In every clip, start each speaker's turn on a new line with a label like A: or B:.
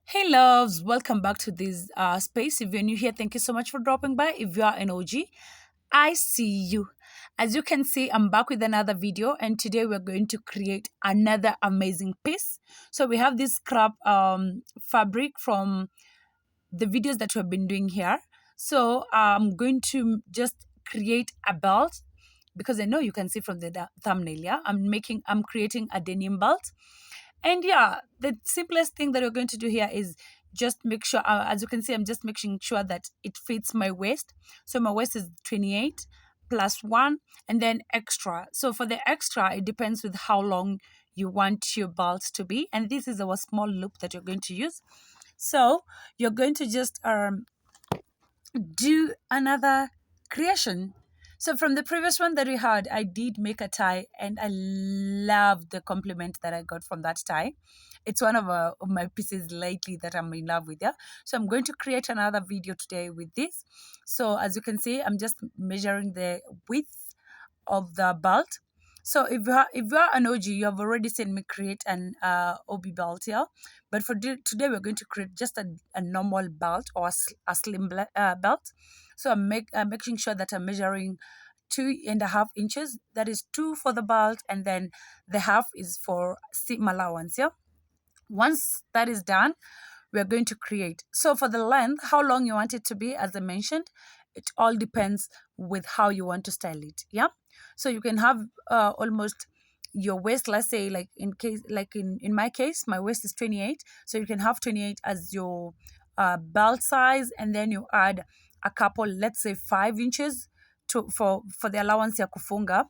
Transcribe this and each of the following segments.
A: Hey loves, welcome back to this space. If you're new here, thank you so much for dropping by. If you are an OG, I see you. As you can see, I'm back with another video, and today we're going to create another amazing piece. So we have this scrap fabric from the videos that we've been doing here. So I'm going to just create a belt because I know you can see from the thumbnail. Yeah, I'm creating a denim belt. And yeah, the simplest thing that we're going to do here is just make sure, as you can see, I'm just making sure that it fits my waist. So my waist is 28 plus 1 and then extra. So for the extra, it depends with how long you want your belt to be. And this is our small loop that you're going to use. So you're going to just do another creation. So from the previous one that we had, I did make a tie and I love the compliment that I got from that tie. It's one of my pieces lately that I'm in love with. Yeah. So I'm going to create another video today with this. So as you can see, I'm just measuring the width of the belt. So if you are an OG, you have already seen me create an OB belt here. But for today, we're going to create just a normal belt or a slim belt. So I'm making sure that I'm measuring 2.5 inches. That is 2 for the belt, and then the half is for seam allowance. Yeah. Once that is done, we're going to create. So for the length, how long you want it to be, as I mentioned, it all depends with how you want to style it. Yeah. So you can have almost your waist, let's say, like in my case, my waist is 28. So you can have 28 as your belt size, and then you add a couple, let's say 5 inches for the allowance ya kufunga,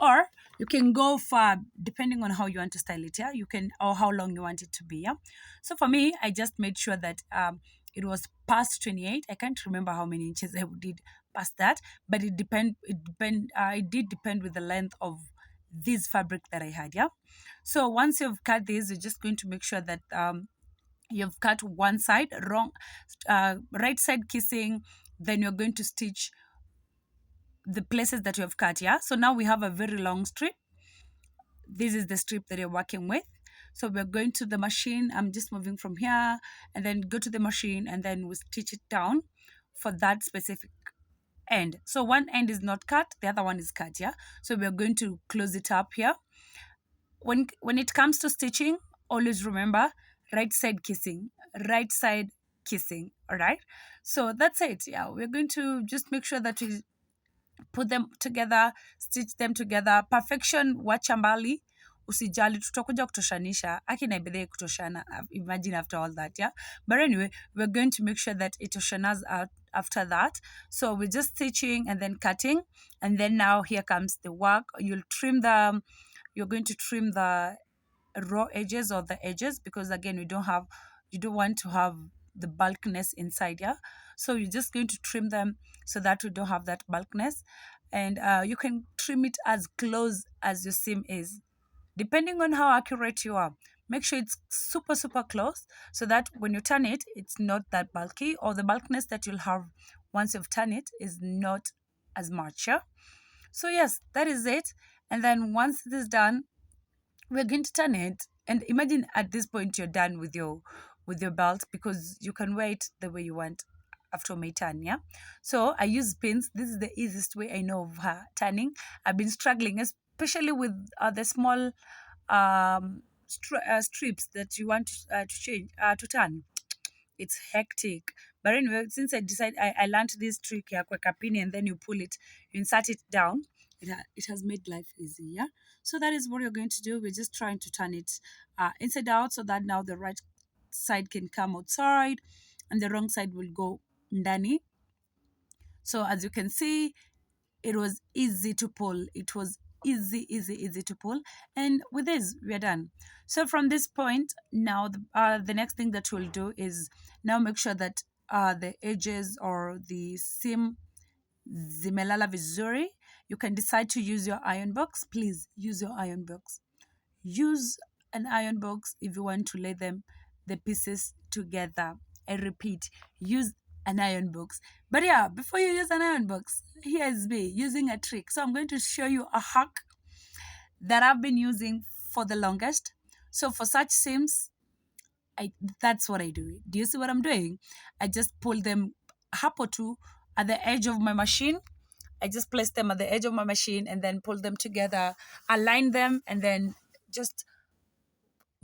A: or you can go far depending on how you want to style it. Yeah, you can, or how long you want it to be. Yeah. So for me, I just made sure that it was past 28. I can't remember how many inches I did past that, but it did depend with the length of this fabric that I had. Yeah. So once you've cut this, you're just going to make sure that you've cut one side wrong, right side kissing, then you're going to stitch the places that you have cut. Yeah. So now we have a very long strip. This is the strip that you're working with. So we're going to the machine. I'm just moving from here and then go to the machine, and then we stitch it down for that specific end. So one end is not cut, the other one is cut. Yeah. So we're going to close it up here. When it comes to stitching, always remember right side kissing, right side kissing. All right. So that's it. Yeah. We're going to just make sure that we put them together, stitch them together. Perfection wacha mbali, usijali, tutakuja kutoshanisha. Akina ibidhe kutoshana, imagine after all that. Yeah. But anyway, we're going to make sure that it toshanas out after that. So we're just stitching and then cutting, and then now here comes the work. You're going to trim the raw edges or the edges, because again, you don't want to have the bulkiness inside. Yeah. So you're just going to trim them so that we don't have that bulkiness, and you can trim it as close as your seam is, depending on how accurate you are. Make sure it's super super close, so that when you turn it, it's not that bulky, or the bulkiness that you'll have once you've turned it is not as much. Yeah. So yes, that is it. And then once it is done, we're going to turn it, and imagine at this point you're done with your belt, because you can wear it the way you want after my turn. Yeah. So I use pins. This is the easiest way I know of turning. I've been struggling, especially with the small strips that you want to change to turn. It's hectic. But anyway, since I learned this trick ya kweka pin, and then you pull it, you insert it down. It has made life easy. Yeah. So that is what you're going to do. We're just trying to turn it inside out, so that now the right side can come outside and the wrong side will go ndani. So as you can see, it was easy to pull. It was easy to pull. And with this, we're done. So from this point, now the next thing that we'll do is now make sure that the edges or the seam zimelala vizuri. You can decide to use your iron box. Please use your iron box. Use an iron box if you want to lay the pieces together. I repeat, use an iron box. But yeah, before you use an iron box, here's me using a trick. So I'm going to show you a hack that I've been using for the longest. So for such seams, I That's what I do. Do you see what I'm doing? I just pull them up or two at the edge of my machine. I just place them at the edge of my machine and then pull them together, align them, and then just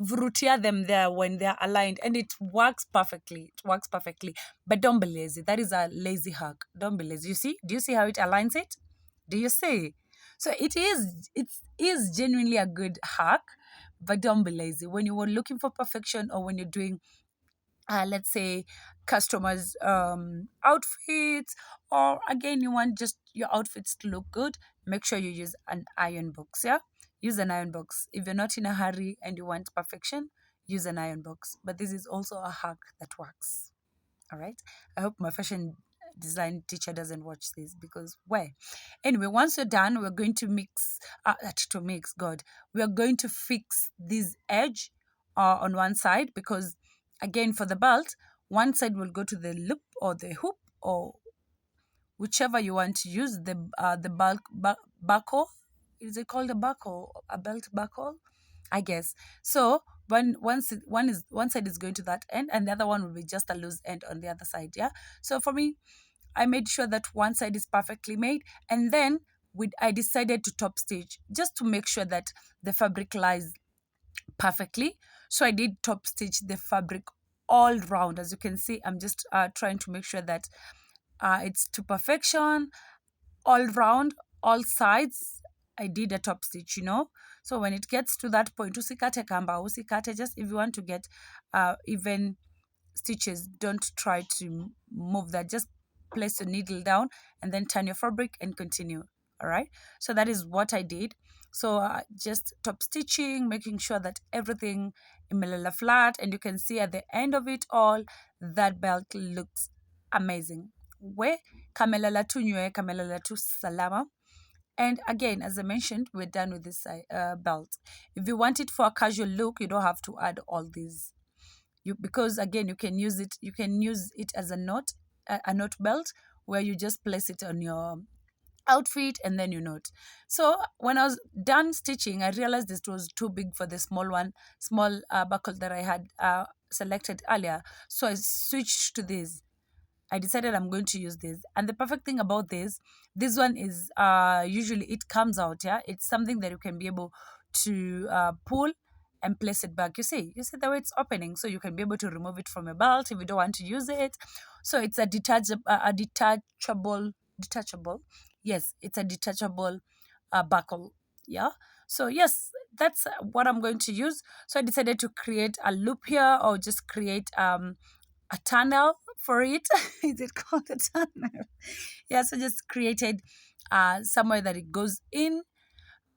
A: vroutier them there when they're aligned, and it works perfectly. It works perfectly. But don't be lazy. That is a lazy hack. Don't be lazy. You see? Do you see how it aligns it? Do you see? So it is genuinely a good hack, but don't be lazy. When you are looking for perfection, or when you're doing let's say customers outfits, or again you want just your outfits to look good, make sure you use an iron box. Yeah, use an iron box. If you're not in a hurry and you want perfection, use an iron box. But this is also a hack that works. All right, I hope my fashion design teacher doesn't watch this, because where anyway, once you're done, we're going to mix to mix god we are going to fix this edge on one side, because again, for the belt, one side will go to the loop or the hoop, or whichever you want to use. The buckle, is it called a buckle, a belt buckle, I guess. So one side is going to that end, and the other one will be just a loose end on the other side. Yeah. So for me, I made sure that one side is perfectly made, and then I decided to top stitch, just to make sure that the fabric lies perfectly. So I did top stitch the fabric all round. As you can see, I'm just trying to make sure that it's to perfection all round, all sides. I did a top stitch. So when it gets to that point, usikate kamba, usikate. Just if you want to get even stitches, don't try to move that. Just place your needle down and then turn your fabric and continue. All right, so that is what I did. So just top stitching, making sure that everything imelala flat, and you can see at the end of it all, that belt looks amazing. We kamelala tu nywe, kamelala tu salama. And again, as I mentioned, we're done with this belt. If you want it for a casual look, you don't have to add all these. Because again, you can use it as a knot belt, where you just place it on your outfit and then you knot. So when I was done stitching, I realized this was too big for the small buckle that I had selected earlier. So I switched to this. I decided I'm going to use this. And the perfect thing about this one is usually it comes out. Yeah, it's something that you can be able to pull and place it back. You see the way it's opening, so you can be able to remove it from your belt if you don't want to use it. So it's detachable. Yes, it's a detachable buckle. Yeah. So yes, that's what I'm going to use. So I decided to create a loop here, or just create a tunnel for it. Is it called a tunnel? Yeah, so just created somewhere that it goes in,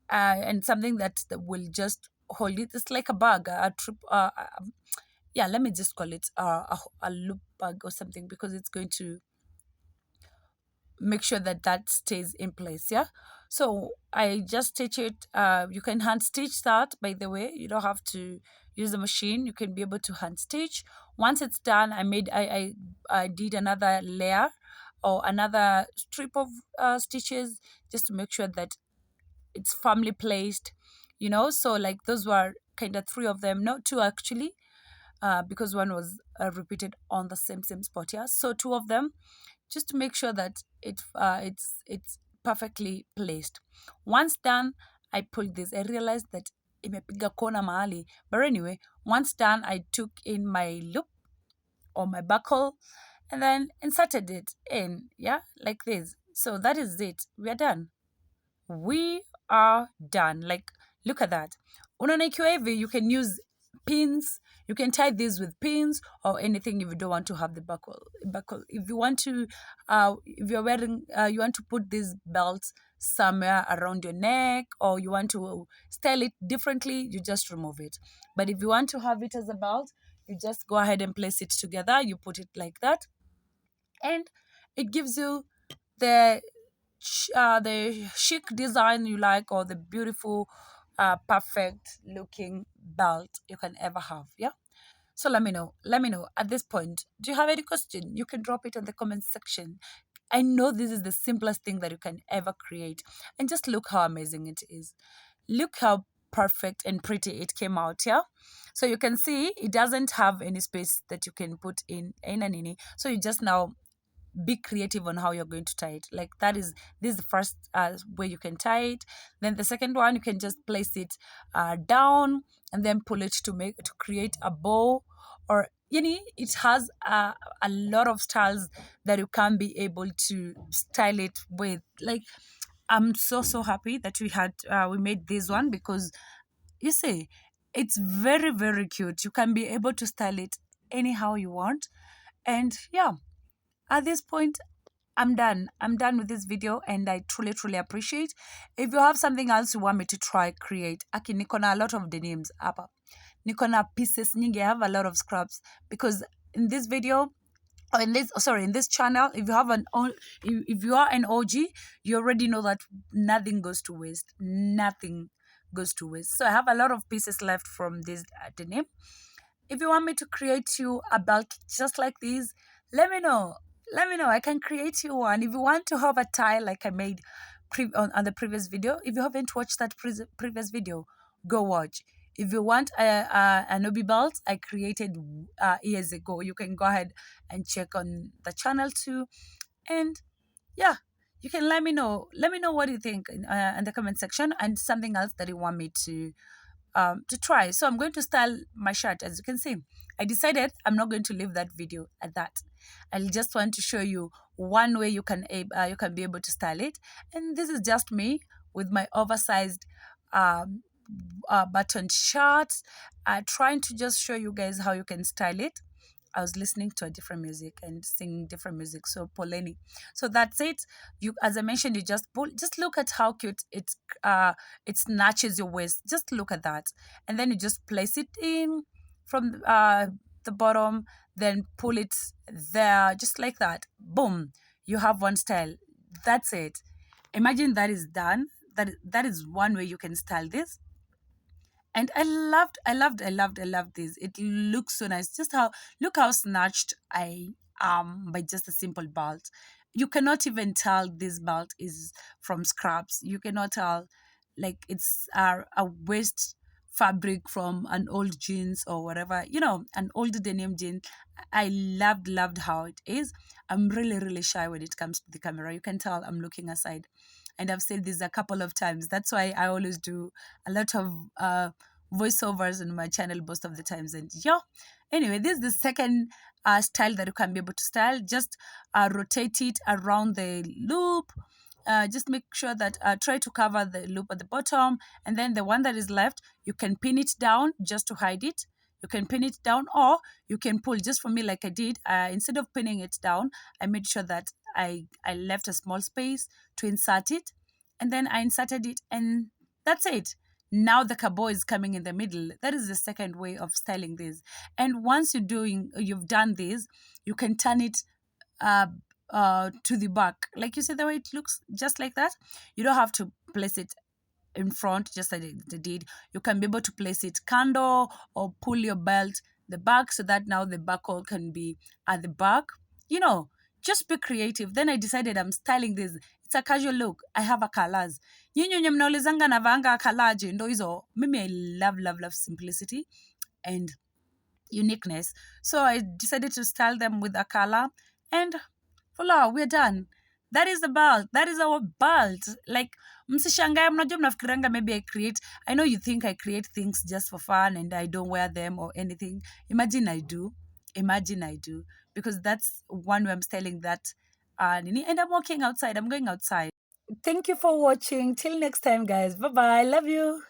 A: and something that will just hold it. It's like a bag, a trip. Yeah, let me just call it a loop bag or something, because it's going to make sure that that stays in place. Yeah, so I just stitch it. You can hand stitch that, by the way. You don't have to use the machine. You can be able to hand stitch. Once it's done, I did another layer, or another strip of stitches, just to make sure that it's firmly placed. So like those were kind of three of them, not two actually, because one was repeated on the same spot. Yeah, so two of them, just to make sure that it's perfectly placed. Once done, I pulled this. I realized that imepiga kona mahali. But anyway, once done, I took in my loop or my buckle and then inserted it in. Yeah, like this. So that is it. We are done. We are done. Like, look at that. Unaona ikiwa hivi, you can use pins. You can tie this with pins or anything if you don't want to have the buckle. If you want to, if you're wearing, you want to put this belt somewhere around your neck, or you want to style it differently, you just remove it. But if you want to have it as a belt, you just go ahead and place it together. You put it like that, and it gives you the the chic design you like, or the beautiful perfect looking belt you can ever have. Yeah, so let me know at this point, do you have any question? You can drop it in the comment section. I know this is the simplest thing that you can ever create, and just look how amazing it is. Look how perfect and pretty it came out. Yeah, so you can see it doesn't have any space that you can put in and in. So you just now be creative on how you're going to tie it. Like this is the first way you can tie it. Then the second one, you can just place it down and then pull it to create a bow, or it has a lot of styles that you can be able to style it with. Like, I'm so happy that we made this one, because you see, it's very very cute. You can be able to style it anyhow you want. And yeah, at this point, I'm done. I'm done with this video, and I truly appreciate. If you have something else you want me to try create, aki niko na a lot of denims hapa. Niko na pieces nyingi. I have a lot of scraps, because in this video, or in this channel, if you are an OG, you already know that nothing goes to waste. Nothing goes to waste. So I have a lot of pieces left from this denim. If you want me to create you a belt just like this, let me know. Let me know. I can create you one. If you want to have a tie like I made on the previous video, if you haven't watched that previous video, go watch. If you want an obi belt I created years ago, you can go ahead and check on the channel too. And yeah, you can let me know. Let me know what you think in the comment section, and something else that you want me to try. So I'm going to style my shirt. As you can see, I decided I'm not going to leave that video at that. I just want to show you one way you can be able to style it. And this is just me with my oversized um, buttoned shirt, trying to just show you guys how you can style it. I was listening to a different music and singing different music. So Poleni. So that's it. You, as I mentioned, you just pull. Just look at how cute it snatches your waist. Just look at that, and then you just place it in from the bottom. Then pull it there, just like that. Boom! You have one style. That's it. Imagine that is done. That is one way you can style this. And I loved this. It looks so nice. Just how look how snatched I am by just a simple belt. You cannot even tell this belt is from scraps. You cannot tell, like, it's a waste fabric from an old jeans or whatever, an old denim jean. I loved how it is. I'm really shy when it comes to the camera. You can tell I'm looking aside, and I've said this a couple of times. That's why I always do a lot of voiceovers on my channel most of the times. And yeah, anyway, this is the second style that you can be able to style. Just rotate it around the loop. Just make sure that try to cover the loop at the bottom, and then the one that is left, you can pin it down just to hide it. You can pin it down, or you can pull. Just for me, like I did, instead of pinning it down, I made sure that I left a small space to insert it, and then I inserted it, and that's it. Now the cabo is coming in the middle. That is the second way of styling this. And once you've done this, you can turn it uh, to the back. Like, you see the way it looks, just like that. You don't have to place it in front, just like they did. You can be able to place it kando or pull your belt the back, so that now the buckle can be at the back. Just be creative. Then I decided I'm styling this. It's a casual look. I have a colors. Nyinyi wenye mnaulizanga navaanga kalaje, ndo hizo. Mimi I love simplicity and uniqueness. So I decided to style them with a color, and voila, we're done. That is the belt. That is our belt. Like, msishangae, mnajua mnafikiranga maybe I know you think I create things just for fun and I don't wear them or anything. Imagine I do. Because that's one way I'm styling that. And I'm walking outside. I'm going outside. Thank you for watching. Till next time, guys. Bye bye. Love you.